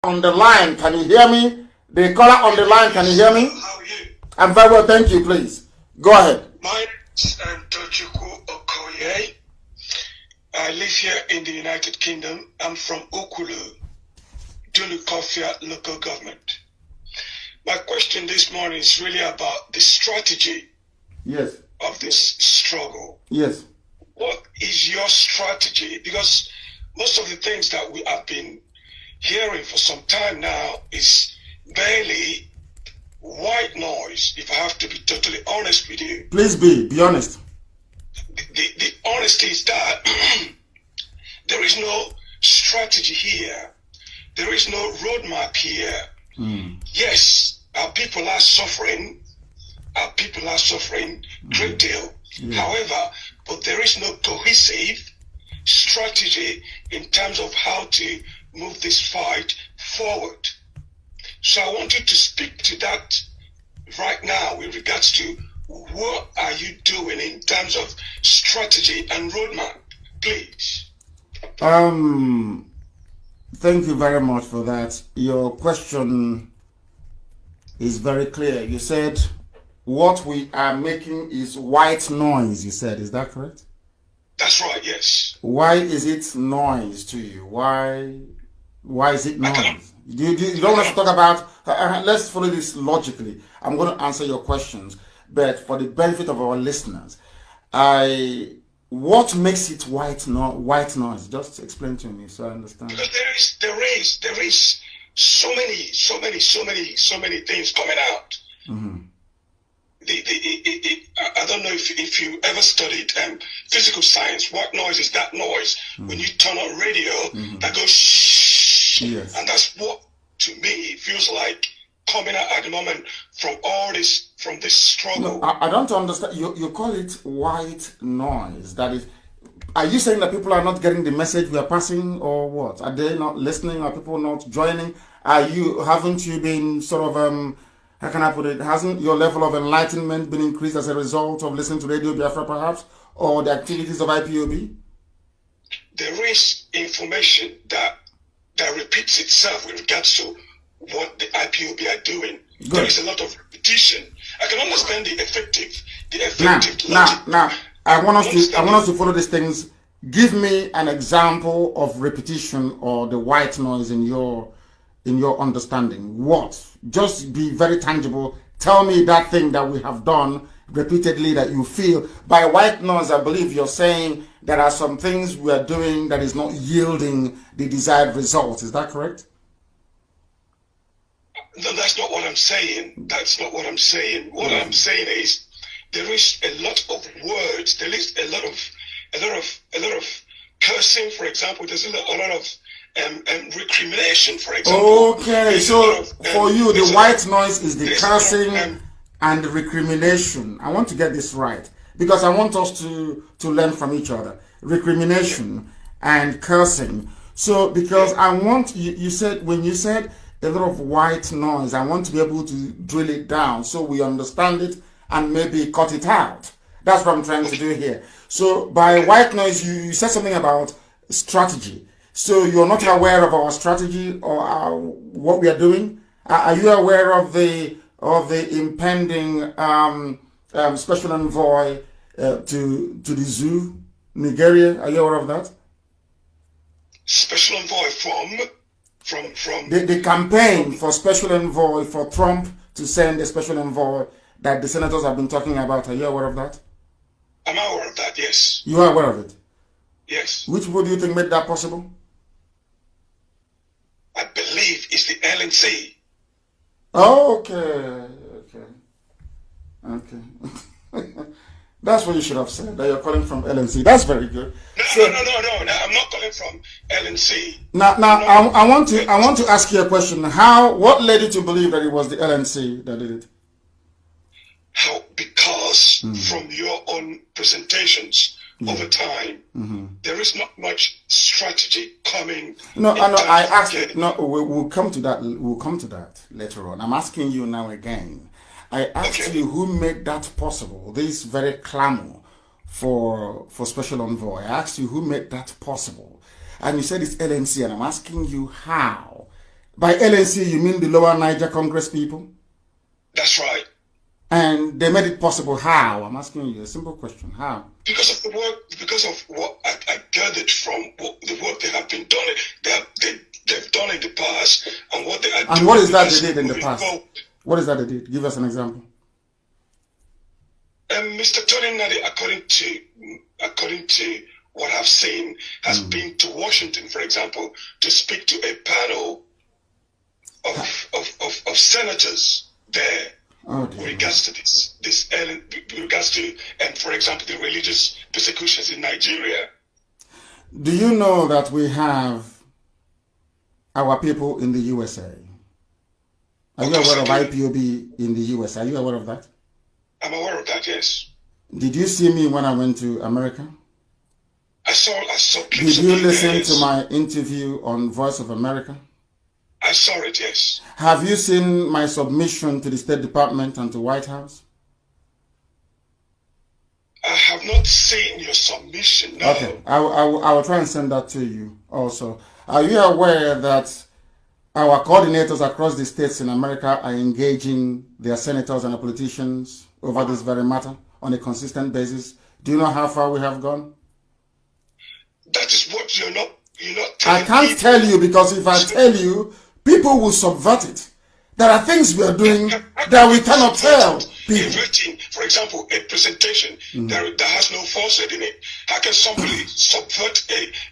On the line, can you hear me? The caller on the line, can you hear me? How are you? I'm very well, thank you, please. Go ahead. My name is Tochukwu Okoye. I live here in the United Kingdom. I'm from Ukulu, Dulukofia local government. My question this morning is really about the strategy of this struggle. Yes. What is your strategy? Because most of the things that we have been hearing for some time now is barely white noise, if I have to be totally honest with you. Please be honest. The honesty is that there is no strategy here. There is no roadmap here. Yes, our people are suffering. Our people are suffering great deal. However, but there is no cohesive strategy in terms of how to move this fight forward. So I want you to speak to that right now with regards to what are you doing in terms of strategy and roadmap, please. Thank you very much for that. Your question is very clear. You said what we are making is white noise, you said. Is that correct? That's right, yes. Why is it noise to you? Why is it noise? You don't want to talk about, let's follow this logically. I'm going to answer your questions, but for the benefit of our listeners, what makes it white noise? Just explain to me so I understand. Because there is so many things coming out. I don't know if you ever studied physical science. White noise is that noise when you turn on radio that goes shh, and that's what to me feels like coming out at the moment from this struggle. No, I don't understand. You call it white noise. That is, are you saying that people are not getting the message we are passing, or what? Are they not listening? Are people not joining? Haven't you been sort of how can I put it? Hasn't your level of enlightenment been increased as a result of listening to Radio Biafra, perhaps, or the activities of IPOB? There is information that repeats itself with regards to what the IPOB are doing. Good. There is a lot of repetition. I can understand the effective Now, I want us to follow these things. Give me an example of repetition or the white noise in your understanding. What? Just be very tangible. Tell me that thing that we have done repeatedly that you feel. By white noise, I believe you're saying there are some things we are doing that is not yielding the desired result. Is that correct? No, that's not what I'm saying. That's not what I'm saying. What I'm saying is there is a lot of words. There is a lot of cursing, for example. There's a lot of recrimination, for example. Okay, so for you, the white noise is the cursing and the recrimination. I want to get this right because I want us to learn from each other. Recrimination and cursing. So because I want you said when you said a lot of white noise, I want to be able to drill it down so we understand it and maybe cut it out. That's what I'm trying to do here. So by white noise, you said something about strategy. So you're not aware of our strategy or what we are doing? Are you aware of the impending special envoy to the zoo, Nigeria? Are you aware of that? Special envoy from the campaign for special envoy for Trump to send a special envoy that the senators have been talking about. Are you aware of that? I'm aware of that, yes. You are aware of it? Yes. Which people do you think made that possible? I believe it's the LNC. Oh, okay. That's what you should have said, that you're calling from LNC. That's very good. No, I'm not calling from LNC. Now, I want to ask you a question. What led you to believe that it was the LNC that did it? Because from your own presentations over time, there is not much strategy coming. No, I asked. No, we'll come to that. We'll come to that later on. I'm asking you now again. I asked you who made that possible. This very clamor for special envoy. I asked you who made that possible, and you said it's LNC. And I'm asking you how. By LNC, you mean the Lower Niger Congress people? That's right. And they made it possible. How? I'm asking you a simple question. How? Because of the work, because of what I gathered from the work they have been doing, they've done in the past, and what they are doing. And what is that they did in the past? Forward. What is that they did? Give us an example. Mr. Tony Nnamdi, according to what I've seen, has been to Washington, for example, to speak to a panel of senators there. With regards to for example, the religious persecutions in Nigeria. Do you know that we have our people in the USA? Are you aware of IPOB in the US? Are you aware of that? I'm aware of that, yes. Did you see me when I went to America? I saw Did you listen to my interview on Voice of America? I saw it, yes. Have you seen my submission to the State Department and to White House? I have not seen your submission, no. Okay, I will try and send that to you also. Are you aware that our coordinators across the states in America are engaging their senators and their politicians over this very matter on a consistent basis? Do you know how far we have gone? That is what you're not I can't tell you, because if I tell you, people will subvert it. There are things we are doing that we cannot tell people. Everything, for example, a presentation that has no falsehood in it. How can somebody subvert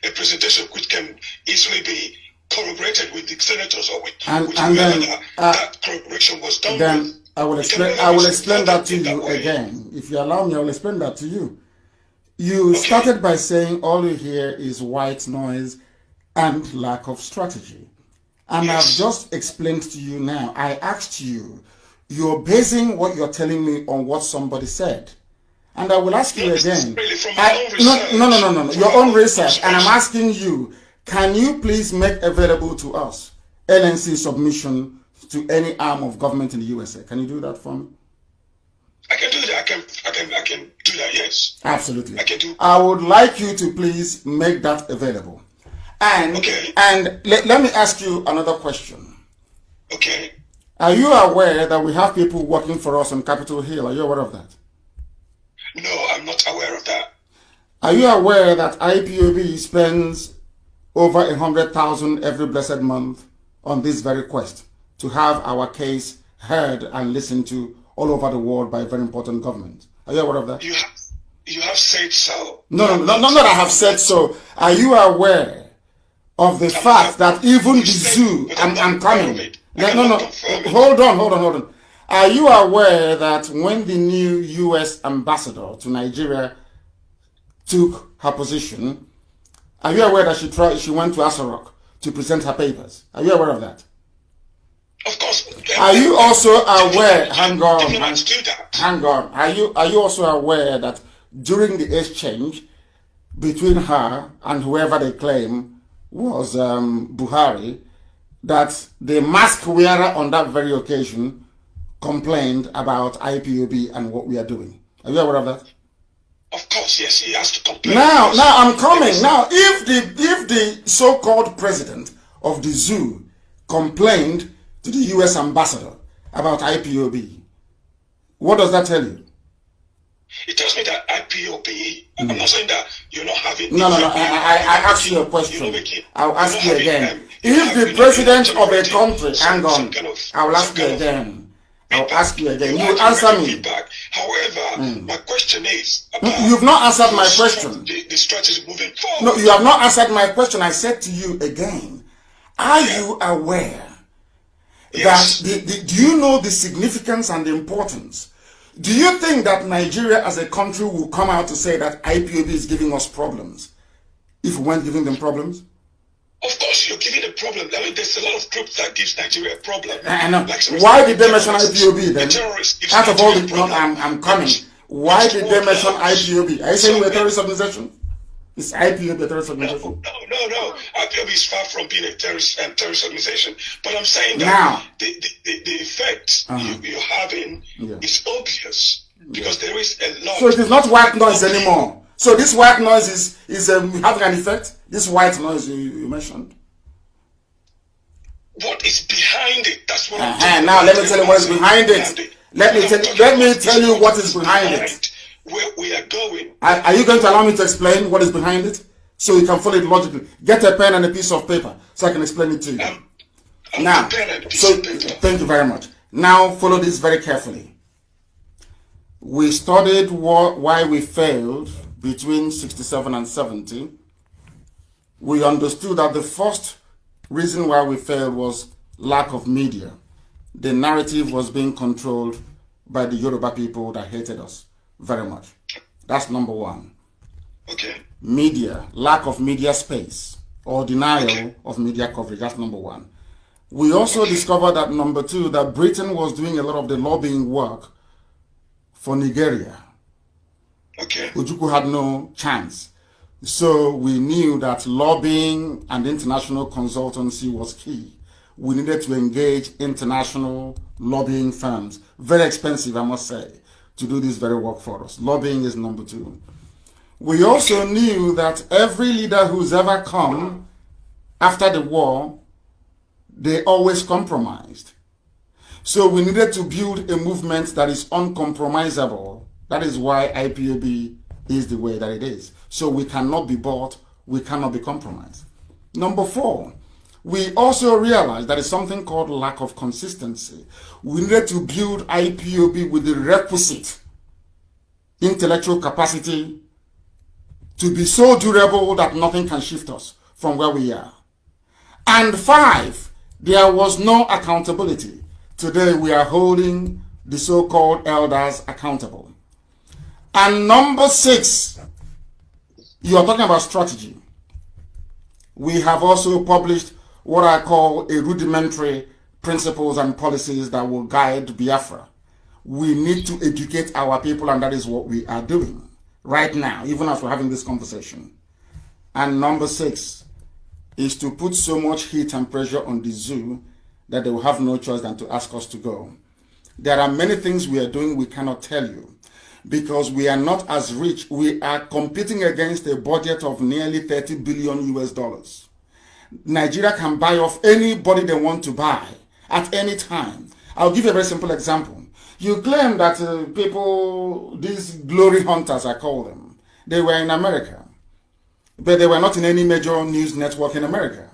a presentation which can easily be corroborated with the senators or with whoever that corroboration was done then with? I will explain that to you again. If you allow me, I will explain that to you. You started by saying all you hear is white noise and lack of strategy. And I've just explained to you now. I asked you, you're basing what you're telling me on what somebody said. And I will ask you again. No, your own research. And I'm asking you, can you please make available to us LNC submission to any arm of government in the USA? Can you do that for me? I can do that. I can do that, yes. Absolutely. I can do. I would like you to please make that available. And let me ask you another question. Okay. Are you aware that we have people working for us on Capitol Hill? Are you aware of that? No, I'm not aware of that. Are you aware that IPOB spends over 100,000 every blessed month on this very quest to have our case heard and listened to all over the world by a very important government? Are you aware of that? You have said so. No, not I have said so. Are you aware of the fact that even the zoo, I'm coming. No, hold on. Are you aware that when the new U.S. ambassador to Nigeria took her position, are you aware that she went to Asarok to present her papers? Are you aware of that? Of course. Are you also aware? Hang on. Are you also aware that during the exchange between her and whoever they claim was Buhari, that the mask wearer on that very occasion complained about IPOB and what we are doing? Are you aware of that? Of course, yes, he has to complain. Now I'm coming. Now, if the so-called president of the zoo complained to the U.S. ambassador about IPOB, what does that tell you? It tells me that IPOB, I'm not saying that you're not having... No, I asked you a question. I'll ask you again. If the president of a country, hang on, I'll ask you again. I'll ask you again. You will answer me. However, my question is... You've not answered my question. The strategy moving forward. No, you have not answered my question. I said to you again, are you aware that, do you know the significance and the importance? Do you think that Nigeria as a country will come out to say that IPOB is giving us problems if we weren't giving them problems? Of course, you're giving a problem. I mean, there's a lot of groups that gives Nigeria a problem. I know. Why did they mention IPOB then? Out of all the... No, I'm coming. Why did they mention IPOB? Are you saying we're a terrorist organization? Is IPOB a terrorist organization? No. IPOB is far from being a terrorist organization. But I'm saying that the effect you're having is obvious because there is a lot. So it is not white noise anymore. So this white noise is having an effect? This white noise you mentioned? what is behind it. That's what I'm talking about. Now let me tell you what is behind it. Let me tell you what is behind it. Where we are going. Are you going to allow me to explain what is behind it? So you can follow it logically. Get a pen and a piece of paper so I can explain it to you. Now, thank you very much. Now follow this very carefully. We studied why we failed between 67 and 70. We understood that the first reason why we failed was lack of media. The narrative was being controlled by the Yoruba people that hated us very much. That's number one. Okay. Media, lack of media space or denial of media coverage. That's number one. We also discovered that number two, that Britain was doing a lot of the lobbying work for Nigeria. Okay. Ojukwu had no chance. So we knew that lobbying and international consultancy was key. We needed to engage international lobbying firms. Very expensive, I must say, to do this very work for us. Lobbying is number two. We also knew that every leader who's ever come after the war, they always compromised. So we needed to build a movement that is uncompromisable. That is why IPOB is the way that it is. So we cannot be bought, we cannot be compromised. Number four, we also realized there is something called lack of consistency. We needed to build IPOB with the requisite intellectual capacity to be so durable that nothing can shift us from where we are. And five, there was no accountability. Today we are holding the so-called elders accountable. And number six, you are talking about strategy. We have also published what I call a rudimentary principles and policies that will guide Biafra. We need to educate our people, and that is what we are doing right now, even as we're having this conversation. And number six is to put so much heat and pressure on the zoo that they will have no choice than to ask us to go. There are many things we are doing we cannot tell you because we are not as rich. We are competing against a budget of nearly 30 billion US dollars. Nigeria can buy off anybody they want to buy at any time. I'll give you a very simple example. You claim that people, these glory hunters, I call them, they were in America, but they were not in any major news network in America.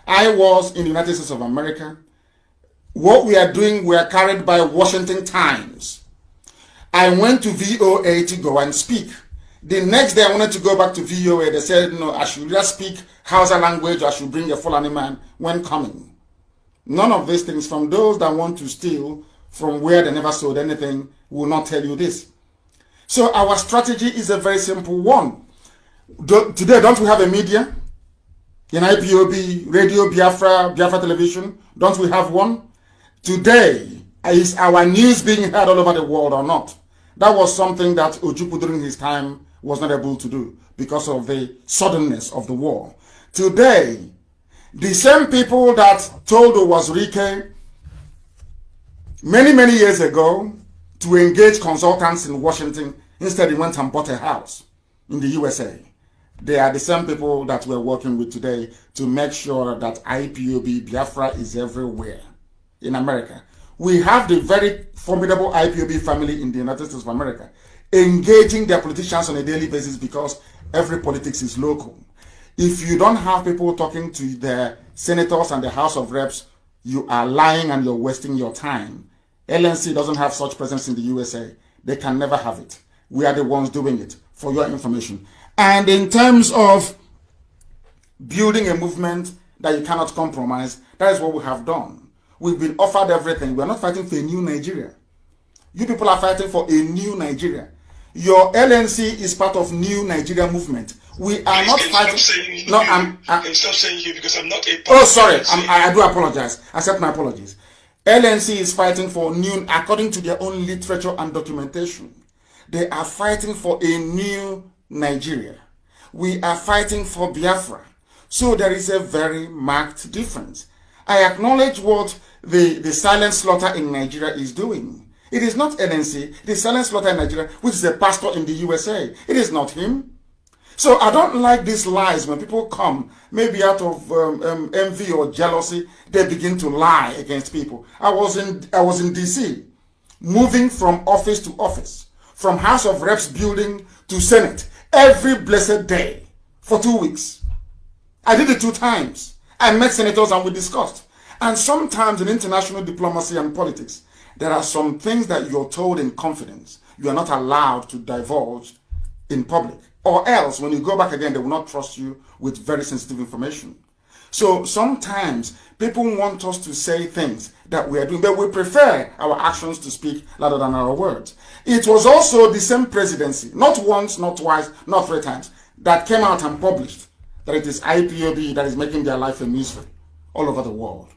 I was in the United States of America. What we are doing, we are carried by Washington Times. I went to VOA to go and speak. The next day I wanted to go back to VOA. They said, no, I should just speak Hausa language, or I should bring a Fulani man when coming. None of these things, from those that want to steal from where they never sold anything, will not tell you this. So our strategy is a very simple one. Today, don't we have a media? In IPOB, Radio Biafra, Biafra Television, don't we have one? Today, is our news being heard all over the world or not? That was something that Ojukwu during his time was not able to do because of the suddenness of the war. Today, the same people that told Owazurike many years ago to engage consultants in Washington, instead he went and bought a house in the USA. They are the same people that we're working with today to make sure that IPOB Biafra is everywhere in America. We have the very formidable IPOB family in the United States of America engaging their politicians on a daily basis because every politics is local. If you don't have people talking to the senators and the House of Reps, you are lying and you're wasting your time. LNC doesn't have such presence in the USA. They can never have it. We are the ones doing it, for your information. And in terms of building a movement that you cannot compromise, that is what we have done. We've been offered everything. We're not fighting for a new Nigeria. You people are fighting for a new Nigeria. Your LNC is part of new Nigeria movement. We are not fighting. No, stop saying you because I'm not a part. Oh, sorry. I do apologize. Accept my apologies. LNC is fighting for new, according to their own literature and documentation. They are fighting for a new Nigeria. We are fighting for Biafra. So there is a very marked difference. I acknowledge what the silent slaughter in Nigeria is doing. It is not NNC, the silent slaughter in Nigeria, which is a pastor in the USA. It is not him. So I don't like these lies when people come, maybe out of envy or jealousy, they begin to lie against people. I was in DC, moving from office to office, from House of Reps building to Senate, every blessed day for 2 weeks. I did it 2 times. I met senators and we discussed. And sometimes in international diplomacy and politics, there are some things that you're told in confidence. You are not allowed to divulge in public. Or else, when you go back again, they will not trust you with very sensitive information. So sometimes people want us to say things that we are doing, but we prefer our actions to speak louder than our words. It was also the same presidency, not once, not twice, not 3 times, that came out and published that it is IPOB that is making their life a misery all over the world.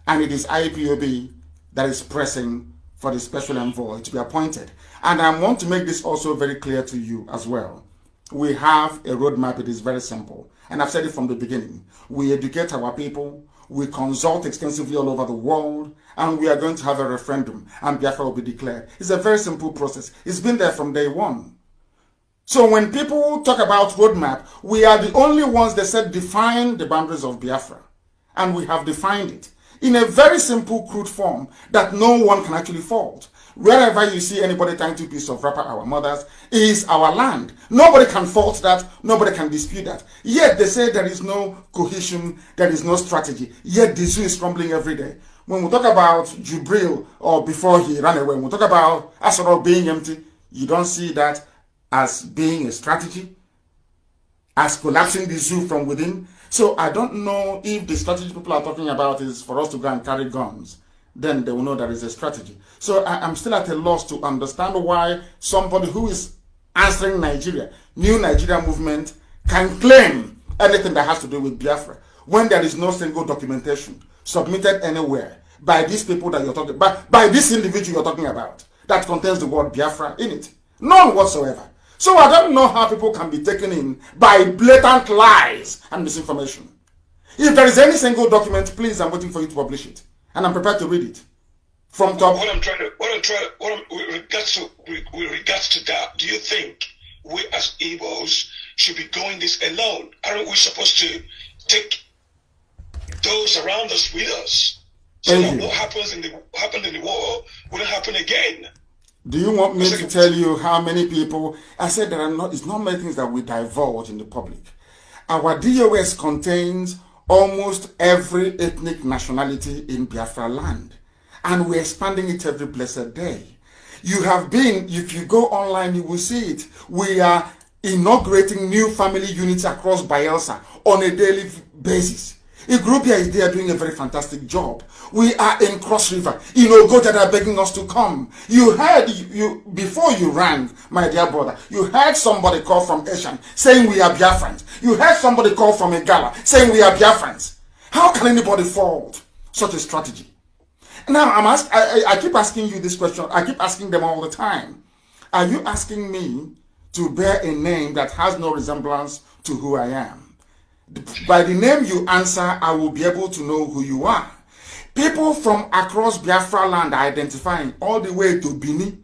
And it is IPOB that is pressing for the special envoy to be appointed. And I want to make this also very clear to you as well. We have a roadmap. It is very simple. And I've said it from the beginning. We educate our people. We consult extensively all over the world. And we are going to have a referendum. And Biafra will be declared. It's a very simple process. It's been there from day one. So when people talk about roadmap, we are the only ones that said define the boundaries of Biafra. And we have defined it in a very simple, crude form that no one can actually fault. Wherever you see anybody tying 2 pieces of wrapper, our mothers, is our land. Nobody can fault that. Nobody can dispute that. Yet they say there is no cohesion, there is no strategy. Yet the zoo is crumbling every day. When we talk about Jubril, or before he ran away, when we talk about Asoro being empty, you don't see that as being a strategy, as collapsing the zoo from within. So I don't know if the strategy people are talking about is for us to go and carry guns. Then they will know there is a strategy. So I'm still at a loss to understand why somebody who is answering Nigeria, new Nigeria movement, can claim anything that has to do with Biafra when there is no single documentation submitted anywhere by these people that you're talking about, by this individual you're talking about, that contains the word Biafra in it. None whatsoever. So I don't know how people can be taken in by blatant lies and misinformation. If there is any single document, please, I'm waiting for you to publish it. And I'm prepared to read it. From top. With regards to that, do you think we as Igbos should be going this alone? Aren't we supposed to take those around us with us? So that what happened in the war wouldn't happen again. Do you want me to tell you how many people? I said it's not many things that we divulge in the public. Our DOS contains almost every ethnic nationality in Biafra land. And we're expanding it every blessed day. You have been, if you go online, you will see it. We are inaugurating new family units across Bayelsa on a daily basis. Igrupia is there doing a very fantastic job. We are in Cross River. Go that are begging us to come. You heard, before you rang, my dear brother, you heard somebody call from Eshan saying we are Biafrans. You heard somebody call from Igala saying we are Biafrans. How can anybody fault such a strategy? Now, I keep asking you this question. I keep asking them all the time. Are you asking me to bear a name that has no resemblance to who I am? By the name you answer, I will be able to know who you are. People from across Biafra land are identifying all the way to Bini,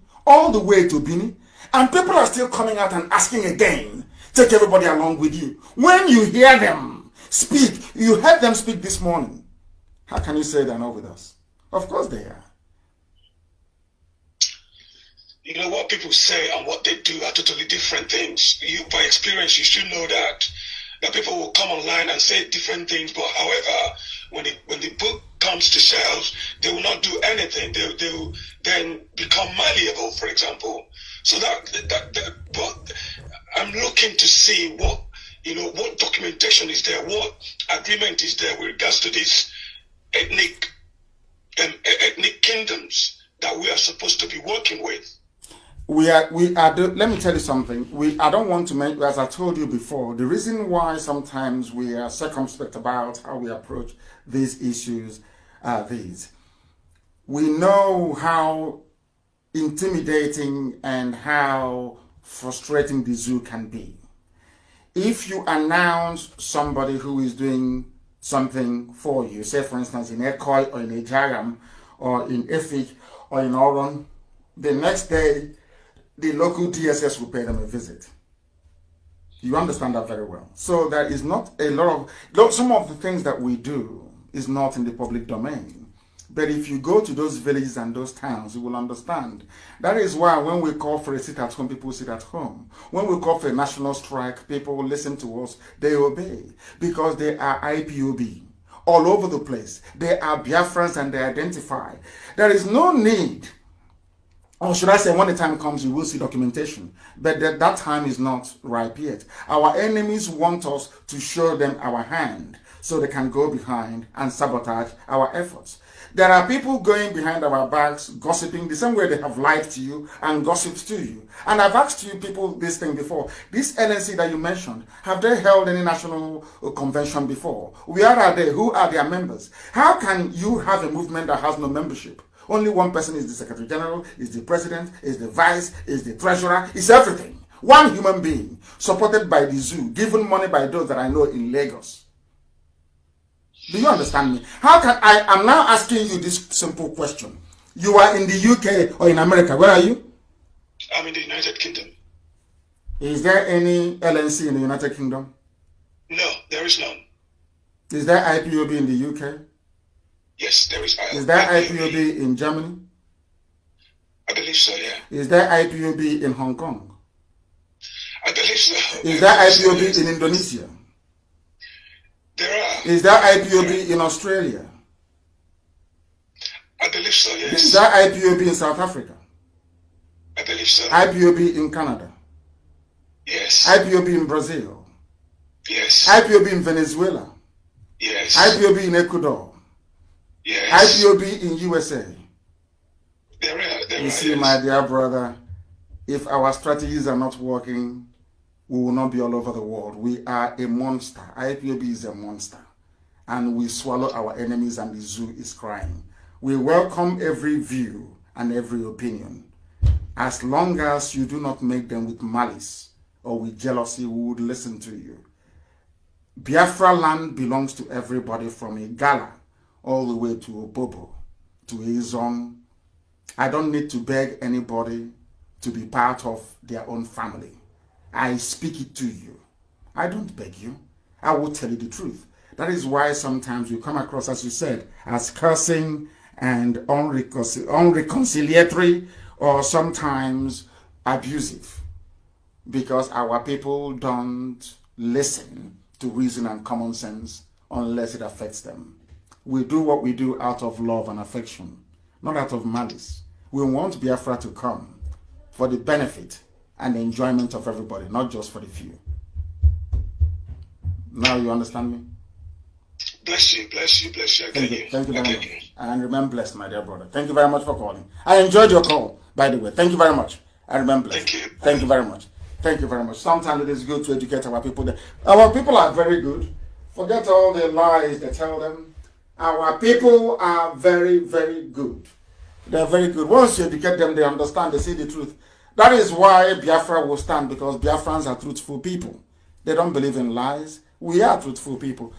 and people are still coming out and asking again, take everybody along with you. When you hear them speak, you heard them speak this morning. How can you say they're not with us? Of course they are. You know, what people say and what they do are totally different things. You, by experience, you should know that people will come online and say different things, but however, when the book comes to shelves, they will not do anything. They will then become malleable, for example. So but I'm looking to see what documentation is there, what agreement is there with regards to these ethnic kingdoms that we are supposed to be working with. Let me tell you something. I don't want to make, as I told you before, the reason why sometimes we are circumspect about how we approach these issues are these. We know how intimidating and how frustrating the zoo can be. If you announce somebody who is doing something for you, say for instance in Ekoi or in Ejaram or in Efik or in Oron, the next day the local DSS will pay them a visit. You understand that very well. So there is not a lot of, some of the things that we do is not in the public domain. But if you go to those villages and those towns, you will understand. That is why when we call for a sit at home, people sit at home. When we call for a national strike, people listen to us, they obey. Because they are IPOB all over the place. They are Biafrans and they identify. There is no need, or should I say, when the time comes, you will see documentation. But that time is not ripe yet. Our enemies want us to show them our hand so they can go behind and sabotage our efforts. There are people going behind our backs, gossiping the same way they have lied to you and gossiped to you. And I've asked you people this thing before. This LNC that you mentioned, have they held any national convention before? Where are they? Who are their members? How can you have a movement that has no membership? Only one person is the Secretary General, is the President, is the Vice, is the Treasurer, is everything. One human being, supported by the zoo, given money by those that I know in Lagos. Do you understand me? How can I'm now asking you this simple question. You are in the UK or in America. Where are you? I'm in the United Kingdom. Is there any LNC in the United Kingdom? No, there is none. Is there IPOB in the UK? Yes, there is. Is there IPOB in Germany? I believe so, yeah. Is there IPOB in Hong Kong? I believe so. Is there IPOB in Indonesia? There are. Is there IPOB in Australia? I believe so, yes. Is there IPOB in South Africa? I believe so. IPOB in Canada? Yes. IPOB in Brazil? Yes. IPOB in Venezuela? Yes. IPOB in Ecuador? Yes. IPOB in USA? There are. You see, my dear brother, if our strategies are not working, we will not be all over the world. We are a monster. IPOB is a monster. And we swallow our enemies and the zoo is crying. We welcome every view and every opinion. As long as you do not make them with malice or with jealousy, we would listen to you. Biafra land belongs to everybody from Igala all the way to Opobo, to Izong. I don't need to beg anybody to be part of their own family. I speak it to you. I don't beg you. I will tell you the truth. That is why sometimes you come across, as you said, as cursing and unreconciliatory or sometimes abusive. Because our people don't listen to reason and common sense unless it affects them. We do what we do out of love and affection, not out of malice. We want Biafra to come for the benefit and the enjoyment of everybody, not just for the few. Now you understand me? Bless you, bless you, bless you. Thank you very much. And remain blessed, my dear brother. Thank you very much for calling. I enjoyed your call, by the way. Thank you very much. I remain blessed. Thank you. Thank you very much. Thank you very much. Sometimes it is good to educate our people. Our people are very good. Forget all the lies they tell them. Our people are very, very good. They're very good. Once you educate them, they understand, they see the truth. That is why Biafra will stand, because Biafrans are truthful people. They don't believe in lies. We are truthful people.